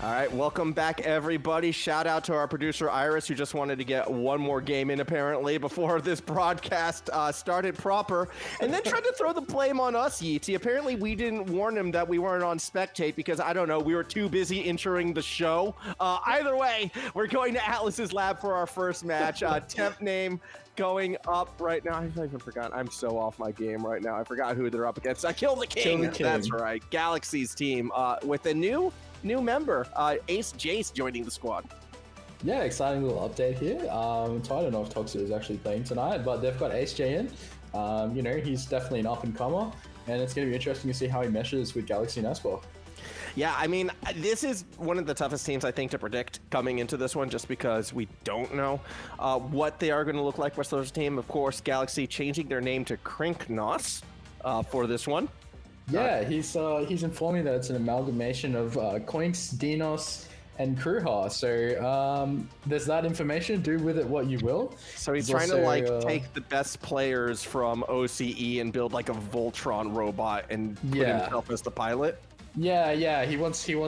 All right, welcome back, everybody. Shout out to our producer, Iris, who just wanted to get one more game in, apparently, before this broadcast started proper, and then tried to throw the blame on us, Yeezy. Apparently, we didn't warn him that we weren't on Spectate because, I don't know, we were too busy entering the show. Either way, we're going to Atlas's lab for our first match. Temp name going up right now. I even forgot. I'm so off my game right now. I forgot who they're up against. Kill the King. That's right. Galaxy's team with a new member, Ace Jace, joining the squad. Yeah, exciting little update here. I don't know if Toxic is actually playing tonight, but they've got Ace J in. He's definitely an up-and-comer, and it's going to be interesting to see how he meshes with Galaxy and Esper. Yeah, I mean, this is one of the toughest teams, I think, to predict coming into this one, just because we don't know what they are going to look like. Wrestler's team, of course, Galaxy changing their name to Krinknos for this one. Yeah, he's informing that it's an amalgamation of Koinks, Dinos, and Kruha. So there's that information. Do with it what you will. So he's trying to take the best players from OCE and build like a Voltron robot and put himself as the pilot. Yeah. He wants to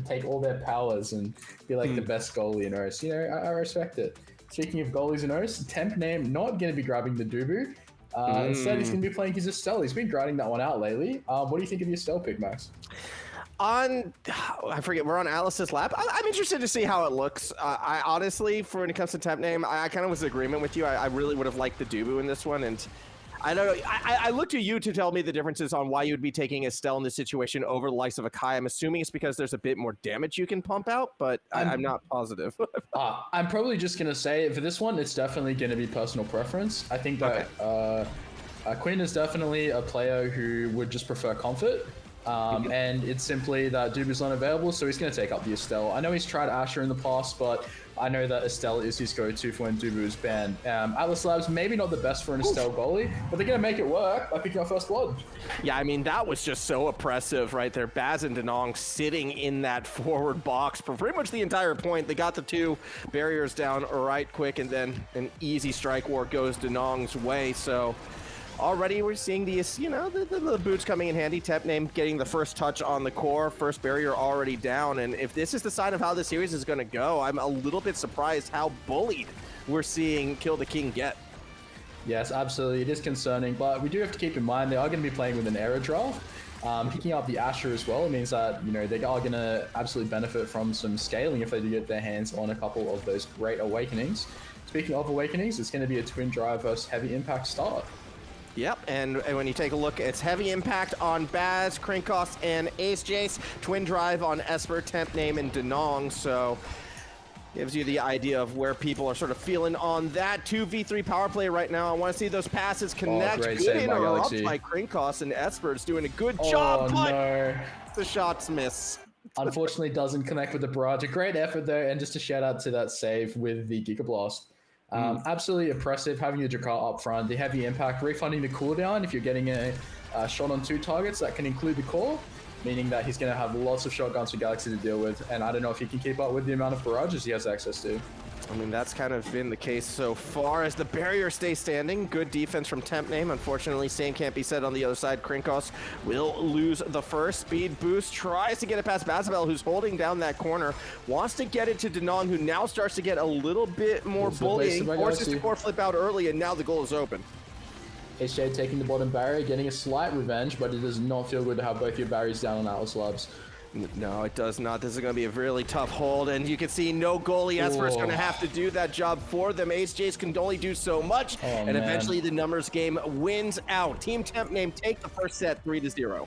take all their powers and be like the best goalie in OS. I respect it. Speaking of goalies in OS, Temp name not going to be grabbing the Dubu. Instead, he's going to be playing his Estelle. He's been grinding that one out lately. What do you think of the Estelle pick, Max? I forget, we're on Alice's lap. I'm interested to see how it looks. I honestly, for when it comes to Temp name, I kind of was in agreement with you. I really would have liked the Dubu in this one, and I don't know. I look to you to tell me the differences on why you would be taking Estelle in this situation over the likes of a Kai. I'm assuming it's because there's a bit more damage you can pump out, but I'm not positive. I'm probably just going to say for this one, it's definitely going to be personal preference. I think that Quinn is definitely a player who would just prefer comfort. And it's simply that Dubu's not available, so he's going to take up the Estelle. I know he's tried Asher in the past, but I know that Estelle is his go-to for when Dubu is banned. Atlas Labs, maybe not the best for an Estelle goalie, but they're going to make it work by picking up first blood. Yeah, I mean, that was just so oppressive right there. Baz and Denong sitting in that forward box for pretty much the entire point. They got the two barriers down right quick, and then an easy strike war goes Denong's way, so already we're seeing the boots coming in handy. Temp name getting the first touch on the core, first barrier already down, and if this is the sign of how the series is going to go, I'm a little bit surprised how bullied we're seeing Kill the King get. Yes, absolutely. It is concerning, but we do have to keep in mind they are going to be playing with an error draft. Picking up the Asher as well means that they are going to absolutely benefit from some scaling if they do get their hands on a couple of those great awakenings. Speaking of awakenings, it's going to be a twin drive versus heavy impact start. Yep, and when you take a look, it's heavy impact on Baz, Krinknos, and Ace Jace, twin drive on Esper, Temp name, and Denong, so gives you the idea of where people are sort of feeling on that 2v3 power play right now. I want to see those passes connect. Great good save by interrupt Galaxy. by Krinknos, and Esper's doing a good job, but no. the shots miss. Unfortunately, doesn't connect with the barrage. A great effort though, and just a shout out to that save with the Giga Blast. Absolutely oppressive having the Drakar up front, the heavy impact, refunding the cooldown if you're getting a shot on two targets. That can include the core, meaning that he's going to have lots of shotguns for Galaxy to deal with, and I don't know if he can keep up with the amount of barrages he has access to. I mean, that's kind of been the case so far as the barrier stays standing. Good defense from Temp name. Unfortunately, same can't be said on the other side. Krinknos will lose the first. Speed boost, tries to get it past Bazzible, who's holding down that corner. Wants to get it to Denong, who now starts to get a little bit more bullying. Forces the core flip out early, and now the goal is open. HJ taking the bottom barrier, getting a slight revenge, but it does not feel good to have both your barriers down on Atlas Labs. No, it does not. This is going to be a really tough hold, and you can see no goalie. Esper is going to have to do that job for them. Ace Jace can only do so much, and eventually the numbers game wins out. Team Temp name take the first set 3-0.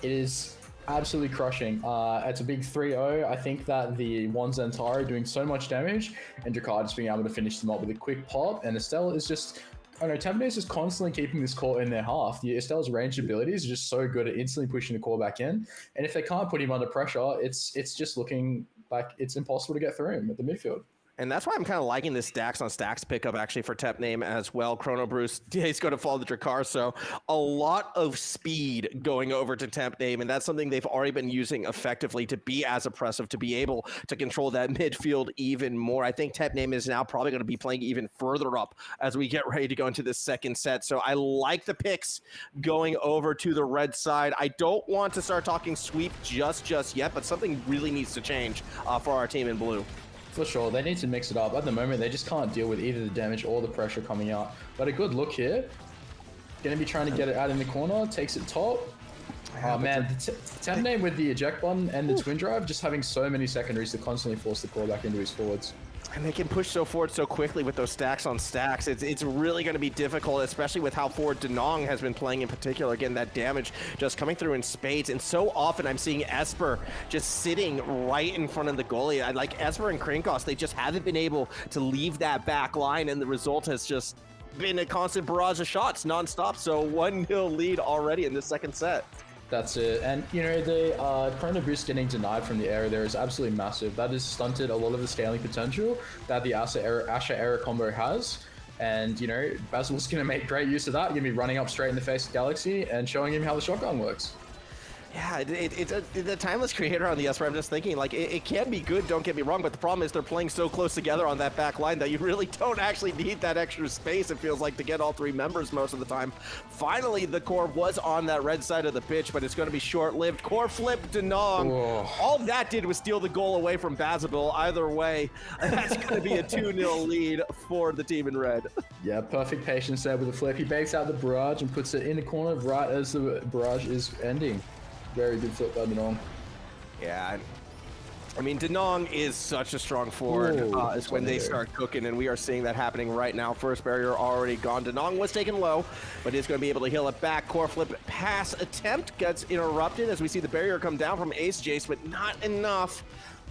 It is absolutely crushing. It's a big 3-0. I think that the Wanzantara are doing so much damage, and Drakar just being able to finish them up with a quick pop, and Estelle is just... I know TempnamE is just constantly keeping this core in their half. The Estelle's range abilities are just so good at instantly pushing the core back in. And if they can't put him under pressure, it's just looking like it's impossible to get through him at the midfield. And that's why I'm kind of liking this stacks on stacks pickup actually for TempName as well. Chrono Bruce, he's going to follow the Drakkar, so a lot of speed going over to TempName, and that's something they've already been using effectively to be as oppressive, to be able to control that midfield even more. I think TempName is now probably going to be playing even further up as we get ready to go into this second set. So I like the picks going over to the red side. I don't want to start talking sweep just yet, but something really needs to change for our team in blue. For sure, they need to mix it up. At the moment, they just can't deal with either the damage or the pressure coming out. But a good look here. Gonna be trying to get it out in the corner. Takes it top. Oh man, TempName with the eject button and the twin drive, just having so many secondaries to constantly force the core back into his forwards. And they can push so forward so quickly with those stacks on stacks. It's really going to be difficult, especially with how forward Denong has been playing in particular. Again, that damage just coming through in spades. And so often I'm seeing Esper just sitting right in front of the goalie. I like Esper and Krinknos. They just haven't been able to leave that back line, and the result has just been a constant barrage of shots nonstop. So 1-0 lead already in the second set. That's it. And, you know, the Chrono Boost getting denied from the area there is absolutely massive. That has stunted a lot of the scaling potential that the Asher era combo has. And, you know, Bazzible's going to make great use of that. You're going to be running up straight in the face of Galaxy and showing him how the shotgun works. Yeah, it's a timeless creator on the Esper. I'm just thinking, like, it can be good, don't get me wrong, but the problem is they're playing so close together on that back line that you really don't actually need that extra space, it feels like, to get all three members most of the time. Finally, the core was on that red side of the pitch, but it's going to be short-lived. Core flip Denong. Whoa. All that did was steal the goal away from Bazzible. Either way, that's going to be a 2-0 lead for the team in red. Yeah, perfect patience there with the flip. He bakes out the barrage and puts it in the corner right as the barrage is ending. Very good flip by Denong. Yeah, I mean, Denong is such a strong forward when they start cooking, and we are seeing that happening right now. First barrier already gone. Denong was taken low, but is going to be able to heal it back. Core flip pass attempt gets interrupted as we see the barrier come down from Ace Jace, but not enough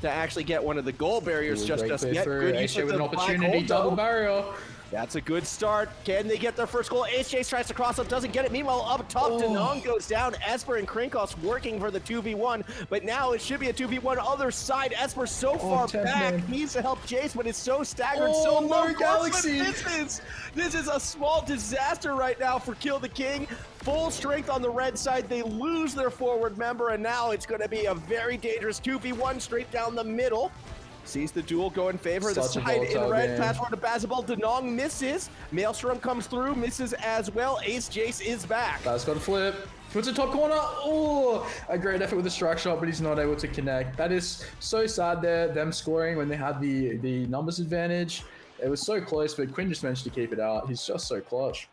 to actually get one of the goal barriers just yet. Good use of with an the opportunity, double barrier. That's a good start. Can they get their first goal? Ace Jace tries to cross up, doesn't get it. Meanwhile, up top, Denong goes down. Esper and Krinknos working for the 2v1, but now it should be a 2v1 other side. Esper so far back, needs to help Jace, but it's so staggered, so low. Galaxy. This is a small disaster right now for Kill the King. Full strength on the red side. They lose their forward member, and now it's going to be a very dangerous 2v1 straight down the middle. Sees the duel go in favor of the side in red. Pass forward to Bazzible. Denong misses. Maelstrom comes through, misses as well. Ace Jace is back. That's got a flip. Puts it top corner. Oh, a great effort with the strike shot, but he's not able to connect. That is so sad there, them scoring when they had the numbers advantage. It was so close, but Quinn just managed to keep it out. He's just so clutch.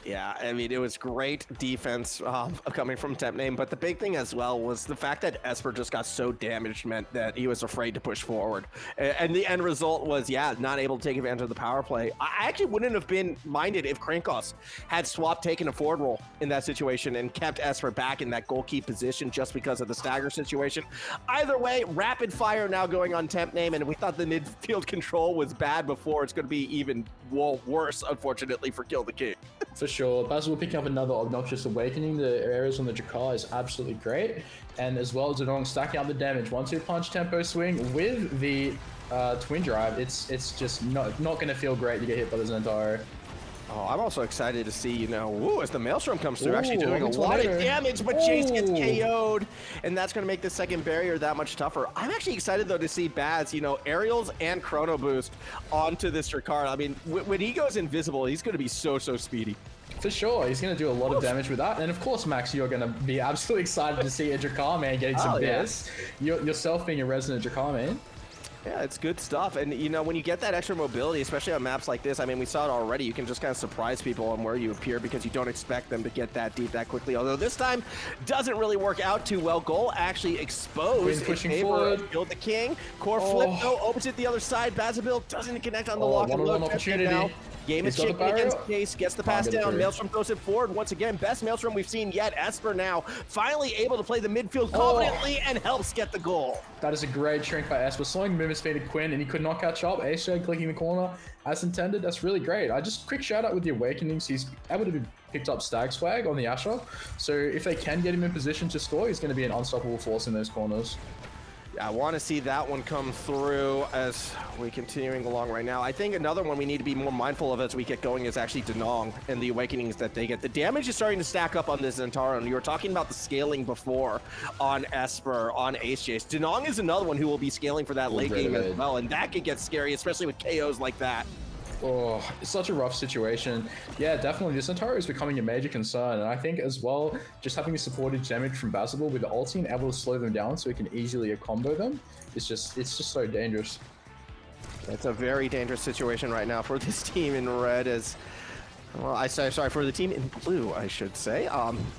Yeah, I mean, it was great defense coming from TempName, but the big thing as well was the fact that Esper just got so damaged meant that he was afraid to push forward. And the end result was, yeah, not able to take advantage of the power play. I actually wouldn't have been minded if Krinknos had swapped, taken a forward role in that situation and kept Esper back in that goalkeep position just because of the stagger situation. Either way, rapid fire now going on TempName, and we thought the midfield control was bad before. It's going to be even worse, unfortunately, for Kill the King. For sure. Bazzible picking up another obnoxious awakening. The areas on the Drakkar is absolutely great. And as well as Denong stacking out the damage. 1-2 punch tempo swing with the twin drive. It's just not going to feel great to get hit by the Zendaro. Oh, I'm also excited to see, as the Maelstrom comes through, actually doing a lot of damage, but Jace gets KO'd, and that's going to make the second barrier that much tougher. I'm actually excited, though, to see Baz, aerials and chrono boost onto this Drakkar. I mean, when he goes invisible, he's going to be so speedy. For sure, he's going to do a lot of damage with that. And of course, Max, you're going to be absolutely excited to see a Drakkar man getting some bits. Yourself being a resident Drakkar man. Yeah, it's good stuff. And, when you get that extra mobility, especially on maps like this, I mean, we saw it already. You can just kind of surprise people on where you appear because you don't expect them to get that deep that quickly. Although this time doesn't really work out too well. Goal actually exposed. Pushing forward. Kill the King. Core flip, though, opens it the other side. Bazzible doesn't connect on the lock and load. Opportunity. Game is chicken against Case, gets the pass down. Maelstrom throws it forward once again. Best Maelstrom we've seen yet. Esper now finally able to play the midfield confidently and helps get the goal. That is a great shrink by Esper. Slowing movement speed of Quinn, and he could not catch up. Ace clicking the corner as intended. That's really great. Quick shout out with the Awakenings. He's able to be picked up Stag Swag on the Asher. So if they can get him in position to score, he's going to be an unstoppable force in those corners. I want to see that one come through as we're continuing along right now. I think another one we need to be more mindful of as we get going is actually Denong and the awakenings that they get. The damage is starting to stack up on this Zentaro, and you were talking about the scaling before on Esper, on Ace Chase. Denong is another one who will be scaling for that late game as well, and that could get scary, especially with KOs like that. Oh, it's such a rough situation. Yeah, definitely. This Zentaro is becoming a major concern, and I think as well, just having the supported damage from Bazzible with the ulti and able to slow them down so we can easily combo them, it's just so dangerous. It's a very dangerous situation right now for this team in red as, well, sorry, for the team in blue, I should say.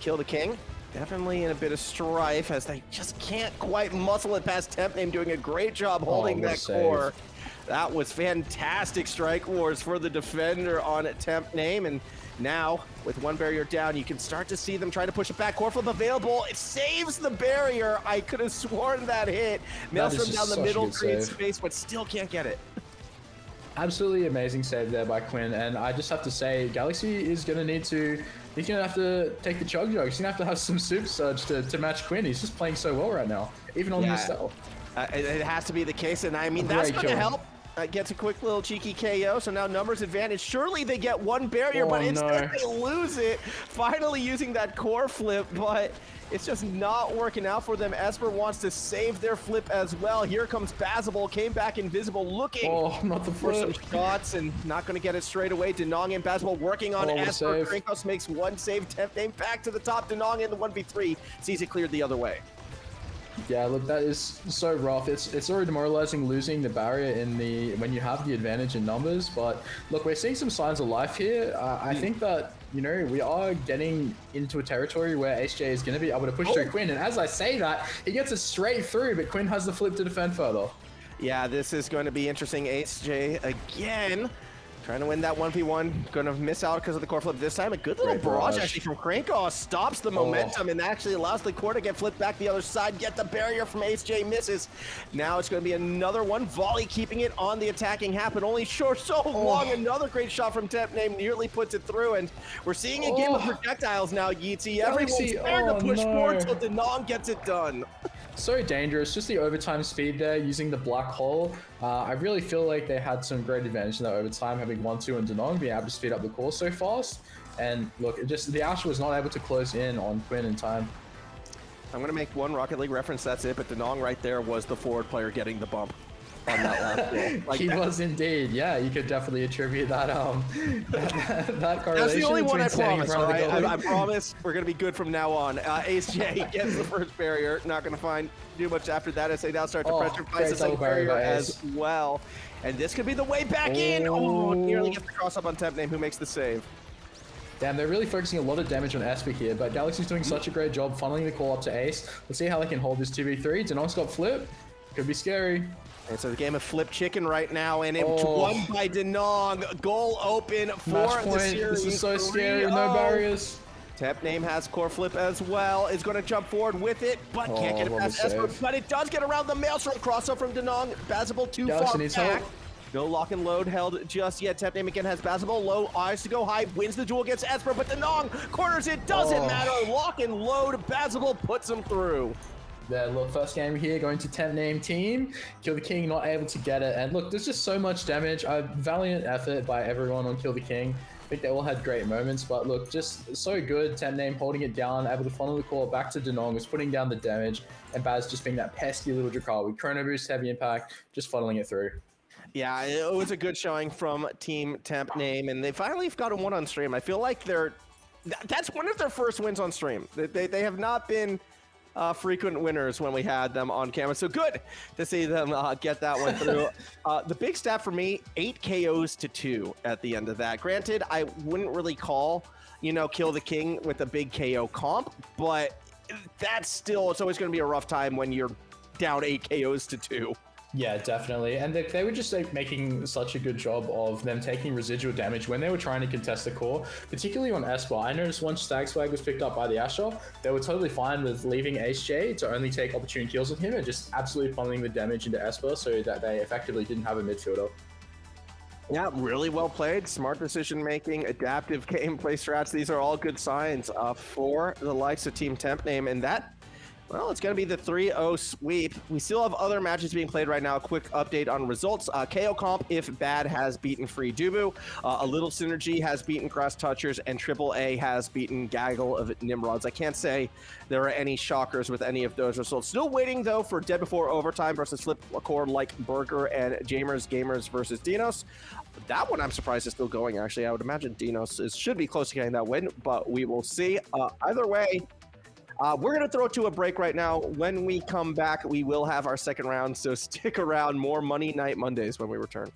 Kill the King. Definitely in a bit of strife as they just can't quite muscle it past TempName, doing a great job holding that core. That was fantastic strike wars for the defender on TempName, and now with one barrier down, you can start to see them try to push it back. Core flip available. It saves the barrier. I could have sworn that hit. Maelstrom down the middle, creates space, but still can't get it. Absolutely amazing save there by Quinn, and I just have to say, Galaxy is going to need to, he's going to have to take the chug jug. He's going to have some super surge to match Quinn. He's just playing so well right now, even on this stealth. It has to be the case, and I mean, that's going to help. Gets a quick little cheeky KO, so now numbers advantage. Surely they get one barrier, but instead they lose it. Finally using that core flip, but it's just not working out for them. Esper wants to save their flip as well. Here comes Bazzible, came back invisible, looking for some shots, and not going to get it straight away. Denong and Bazzible working on Esper. Krinknos makes one save. TempName back to the top. Denong in the 1v3 sees it cleared the other way. Yeah, look, that is so rough. It's already demoralizing losing the barrier when you have the advantage in numbers. But look, we're seeing some signs of life here. I think that, you know, we are getting into a territory where HJ is going to be able to push through Quinn. And as I say that, he gets it straight through, but Quinn has the flip to defend further. Yeah, this is going to be interesting. HJ again. Trying to win that 1v1. Going to miss out because of the core flip this time. A good little barrage actually from Krinknos stops the momentum and actually allows the core to get flipped back the other side. Get the barrier from HJ, misses. Now it's going to be another one. Volley keeping it on the attacking half, but only short so long. Another great shot from TempName nearly puts it through, and we're seeing a game of projectiles now, Yeezy. Everyone's there to push forward until Denong gets it done. So dangerous, just the overtime speed there using the black hole. I really feel like they had some great advantage in that overtime, having 1-2 and Denong being able to speed up the core so fast. And look, the Asher was not able to close in on Quinn in time. I'm going to make one Rocket League reference, that's it, but Denong right there was the forward player getting the bump on that last goal. Like he was indeed, yeah, you could definitely attribute that that correlation. That's the only one I promise, all right? I promise we're going to be good from now on. Ace J gets the first barrier, not going to do much after that as they now start to pressure price the second barrier as well. And this could be the way back in. Oh, nearly gets the cross up on TempName, who makes the save. Damn, they're really focusing a lot of damage on Esper here, but Galaxy's doing such a great job funneling the call up to Ace. Let's see how they can hold this 2v3. Denong's got flip. Could be scary. And so the game of flip chicken right now, and it's won by Denong. Goal open for the series. This is so scary, no barriers. TempName has core flip as well. Is going to jump forward with it, but can't get it past Esper. But it does get around the Maelstrom. Crossover from Denong. Bazzible too far back. No lock and load held just yet. TempName again has Bazzible. Low eyes to go high. Wins the duel against Esper, but Denong corners it. Doesn't matter. Lock and load. Bazzible puts him through. The look, first game here going to TempName team. Kill the King not able to get it. And look, there's just so much damage. A valiant effort by everyone on Kill the King. I think they all had great moments, but look, just so good. TempName holding it down, able to funnel the core back to Denong, was putting down the damage, and Baz just being that pesky little Drakar with Chrono Boost, heavy impact, just funneling it through. Yeah, it was a good showing from Team TempName, and they finally got a one on stream. I feel like that's one of their first wins on stream. They have not been frequent winners when we had them on camera. So good to see them get that one through. The big stat for me, 8 KOs to 2 at the end of that. Granted, I wouldn't really call, Kill the King with a big KO comp, but that's still, it's always going to be a rough time when you're down 8 KOs to 2. Yeah, definitely. And they were just making such a good job of them taking residual damage when they were trying to contest the core, particularly on Esper. I noticed once Stag Swag was picked up by the Asher, they were totally fine with leaving Ace J to only take opportune kills with him and just absolutely funneling the damage into Esper so that they effectively didn't have a midfielder. Yeah, really well played. Smart decision making, adaptive gameplay strats. These are all good signs for the likes of Team TempName, and that Well, it's going to be the 3-0 sweep. We still have other matches being played right now. Quick update on results. KO Comp, if bad, has beaten Free Dubu. A Little Synergy has beaten Grass Touchers, and AAA has beaten Gaggle of Nimrods. I can't say there are any shockers with any of those results. Still waiting, though, for Dead Before Overtime versus Flipcore like Burger and Jamers Gamers versus Dinos. That one I'm surprised is still going, actually. I would imagine Dinos should be close to getting that win, but we will see. Either way, we're going to throw it to a break right now. When we come back, we will have our second round, so stick around. More Money Night Mondays when we return.